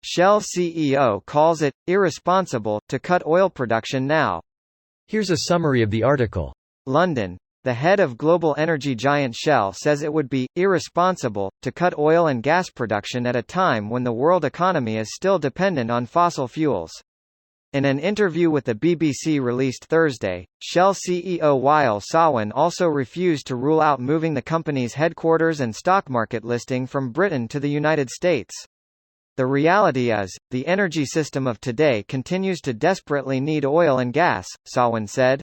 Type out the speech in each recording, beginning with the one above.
Shell CEO calls it irresponsible to cut oil production now. Here's a summary of the article. London. The head of global energy giant Shell says it would be irresponsible to cut oil and gas production at a time when the world economy is still dependent on fossil fuels. In an interview with the BBC released Thursday, Shell CEO Wael Sawan also refused to rule out moving the company's headquarters and stock market listing from Britain to the United States. The reality is, the energy system of today continues to desperately need oil and gas, Sawan said.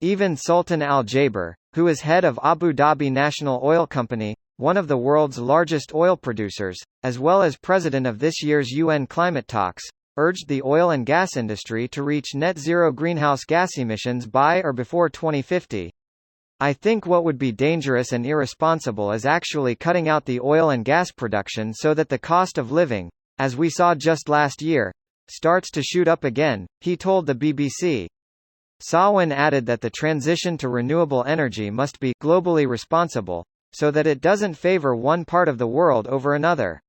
Even Sultan Al Jaber, who is head of Abu Dhabi National Oil Company, one of the world's largest oil producers, as well as president of this year's UN climate talks, urged the oil and gas industry to reach net zero greenhouse gas emissions by or before 2050. I think what would be dangerous and irresponsible is actually cutting out the oil and gas production so that the cost of living, as we saw just last year, starts to shoot up again, he told the BBC. Sawan added that the transition to renewable energy must be globally responsible, so that it doesn't favor one part of the world over another.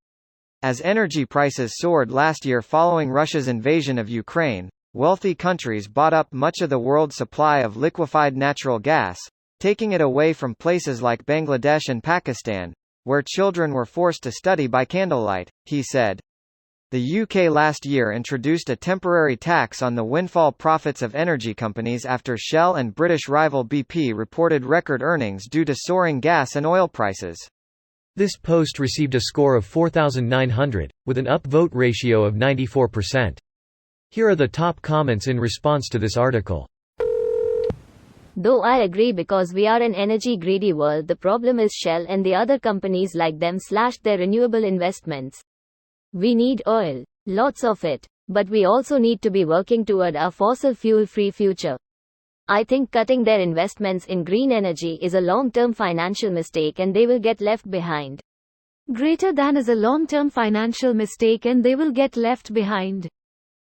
As energy prices soared last year following Russia's invasion of Ukraine, wealthy countries bought up much of the world's supply of liquefied natural gas, taking it away from places like Bangladesh and Pakistan, where children were forced to study by candlelight, he said. The UK last year introduced a temporary tax on the windfall profits of energy companies after Shell and British rival BP reported record earnings due to soaring gas and oil prices. This post received a score of 4,900, with an upvote ratio of 94%. Here are the top comments in response to this article. Though I agree because we are an energy-greedy world, the problem is Shell and the other companies like them slashed their renewable investments. We need oil, lots of it, but we also need to be working toward a fossil fuel-free future. I think cutting their investments in green energy is a long-term financial mistake and they will get left behind. Greater than is a long-term financial mistake and they will get left behind.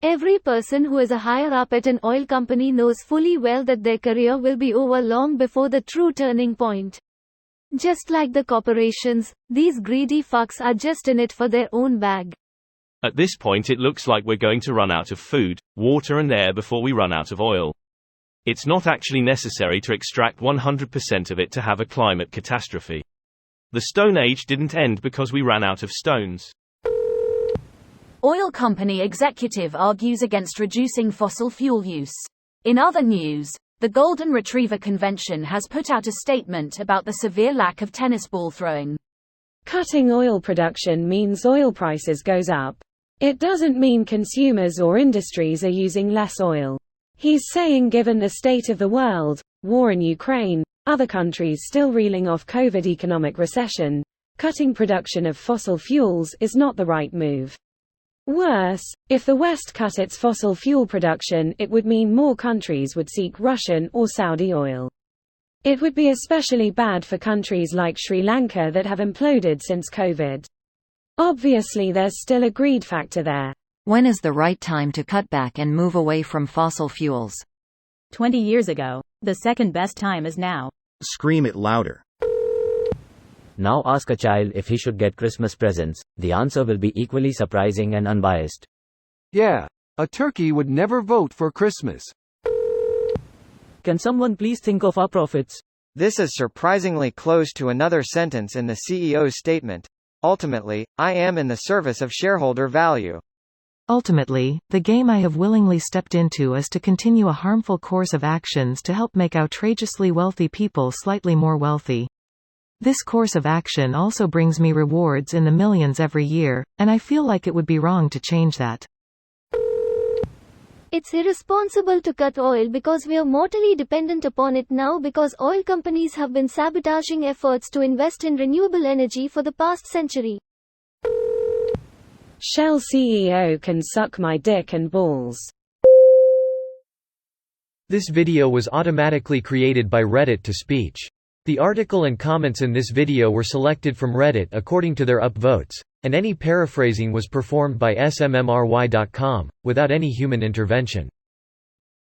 Every person who is a higher up at an oil company knows fully well that their career will be over long before the true turning point. Just like the corporations, these greedy fucks are just in it for their own bag. At this point it looks like we're going to run out of food, water and air before we run out of oil. It's not actually necessary to extract 100% of it to have a climate catastrophe. The Stone Age didn't end because we ran out of stones. Oil company executive argues against reducing fossil fuel use. In other news, the Golden Retriever Convention has put out a statement about the severe lack of tennis ball throwing. Cutting oil production means oil prices goes up. It doesn't mean consumers or industries are using less oil. He's saying given the state of the world, war in Ukraine, other countries still reeling off COVID economic recession, cutting production of fossil fuels is not the right move. Worse, if the West cut its fossil fuel production, it would mean more countries would seek Russian or Saudi oil. It would be especially bad for countries like Sri Lanka that have imploded since COVID. Obviously there's still a greed factor there. When is the right time to cut back and move away from fossil fuels? 20 years ago. The second best time is now. Scream it louder. Now ask a child if he should get Christmas presents, the answer will be equally surprising and unbiased. Yeah, a turkey would never vote for Christmas. Can someone please think of our profits? This is surprisingly close to another sentence in the CEO's statement. Ultimately, I am in the service of shareholder value. Ultimately, the game I have willingly stepped into is to continue a harmful course of actions to help make outrageously wealthy people slightly more wealthy. This course of action also brings me rewards in the millions every year, and I feel like it would be wrong to change that. It's irresponsible to cut oil because we are mortally dependent upon it now because oil companies have been sabotaging efforts to invest in renewable energy for the past century. Shell CEO can suck my dick and balls. This video was automatically created by Reddit to speech. The article and comments in this video were selected from Reddit according to their upvotes, and any paraphrasing was performed by smmry.com, without any human intervention.